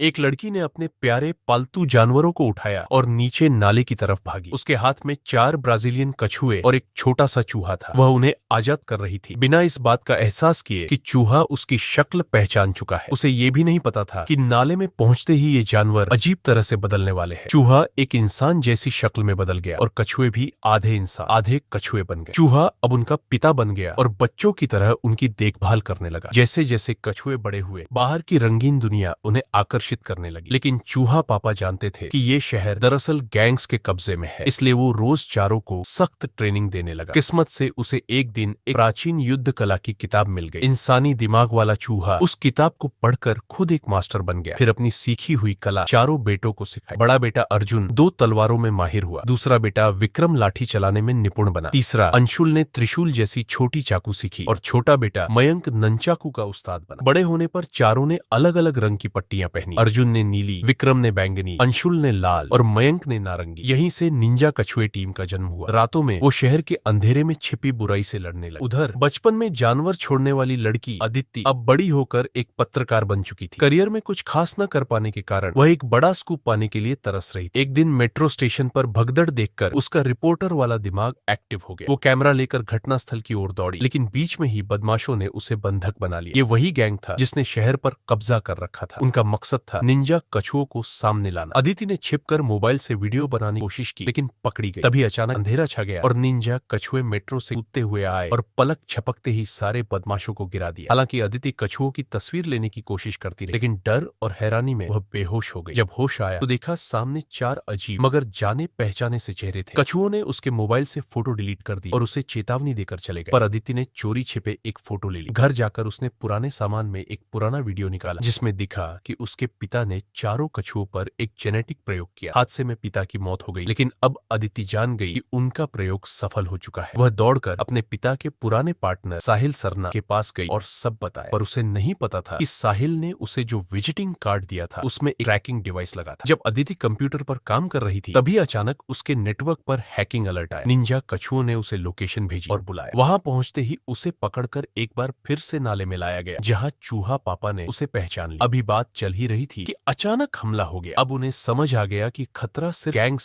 एक लड़की ने अपने प्यारे पालतू जानवरों को उठाया और नीचे नाले की तरफ भागी। उसके हाथ में 4 ब्राजीलियन कछुए और एक छोटा सा चूहा था। वह उन्हें आजाद कर रही थी, बिना इस बात का एहसास किए कि चूहा उसकी शक्ल पहचान चुका है। उसे ये भी नहीं पता था कि नाले में पहुंचते ही ये जानवर अजीब तरह से बदलने वाले हैं। चूहा एक इंसान जैसी शक्ल में बदल गया और कछुए भी आधे इंसान आधे कछुए बन गए। चूहा अब उनका पिता बन गया और बच्चों की तरह उनकी देखभाल करने लगा। जैसे जैसे कछुए बड़े हुए, बाहर की रंगीन दुनिया उन्हें आकर्षित करने लगी। लेकिन चूहा पापा जानते थे कि ये शहर दरअसल गैंग्स के कब्जे में है, इसलिए वो रोज चारों को सख्त ट्रेनिंग देने लगा। किस्मत से उसे एक दिन एक प्राचीन युद्ध कला की किताब मिल गई। इंसानी दिमाग वाला चूहा उस किताब को पढ़कर खुद एक मास्टर बन गया। फिर अपनी सीखी हुई कला चारों बेटों को सिखाई। बड़ा बेटा अर्जुन 2 तलवारों में माहिर हुआ, दूसरा बेटा विक्रम लाठी चलाने में निपुण बना, तीसरा अंशुल ने त्रिशूल जैसी छोटी चाकू सीखी और छोटा बेटा मयंक नंचाकू का उस्ताद बना। बड़े होने पर चारों ने अलग अलग रंग की पट्टियां पहनी। अर्जुन ने नीली, विक्रम ने बैंगनी, अंशुल ने लाल और मयंक ने नारंगी। यहीं से निंजा कछुए टीम का जन्म हुआ। रातों में वो शहर के अंधेरे में छिपी बुराई से लड़ने लगे। उधर बचपन में जानवर छोड़ने वाली लड़की अदिति अब बड़ी होकर एक पत्रकार बन चुकी थी। करियर में कुछ खास न कर पाने के कारण वह एक बड़ा स्कूप पाने के लिए तरस रही थी। एक दिन मेट्रो स्टेशन पर भगदड़ देखकर उसका रिपोर्टर वाला दिमाग एक्टिव हो गया। वो कैमरा लेकर घटनास्थल की ओर दौड़ी, लेकिन बीच में ही बदमाशों ने उसे बंधक बना लिया। ये वही गैंग था जिसने शहर पर कब्जा कर रखा था। उनका मकसद था निंजा कछुओं को सामने लाना। अदिति ने छिपकर मोबाइल से वीडियो बनाने की कोशिश की, लेकिन पकड़ी गई। तभी अचानक अंधेरा छा गया और निंजा कछुए मेट्रो से कूदते हुए आए और पलक झपकते ही सारे बदमाशों को गिरा दिया। हालांकि अदिति कछुओं की तस्वीर लेने की कोशिश करती रही, लेकिन डर और हैरानी में वह बेहोश हो गई। जब होश आया तो देखा सामने 4 अजीब मगर जाने पहचाने से चेहरे थे। कछुओं ने उसके मोबाइल से फोटो डिलीट कर दी और उसे चेतावनी देकर चले गए, पर अदिति ने चोरी छिपे एक फोटो ले ली। घर जाकर उसने पुराने सामान में एक पुराना वीडियो निकाला, जिसमें दिखा कि उसके पिता ने चारों कछुओं पर एक जेनेटिक प्रयोग किया। हादसे में पिता की मौत हो गई, लेकिन अब अदिति जान गई कि उनका प्रयोग सफल हो चुका है। वह दौड़कर अपने पिता के पुराने पार्टनर साहिल सरना के पास गई और सब बताया, पर उसे नहीं पता था कि साहिल ने उसे जो विजिटिंग कार्ड दिया था उसमें एक ट्रैकिंग डिवाइस लगा था। जब अदिति कंप्यूटर पर काम कर रही थी, तभी अचानक उसके नेटवर्क पर हैकिंग अलर्ट आया। निंजा कछुओं ने उसे लोकेशन भेजी और बुलाया। वहां पहुंचते ही उसे पकड़कर एक बार फिर से नाले में लाया गया, जहां चूहा पापा ने उसे पहचान लिया। अभी बात चल ही रही थी कि अचानक हमला हो गया। अब उन्हें समझ आ गया कि खतरा सिर्फ गैंग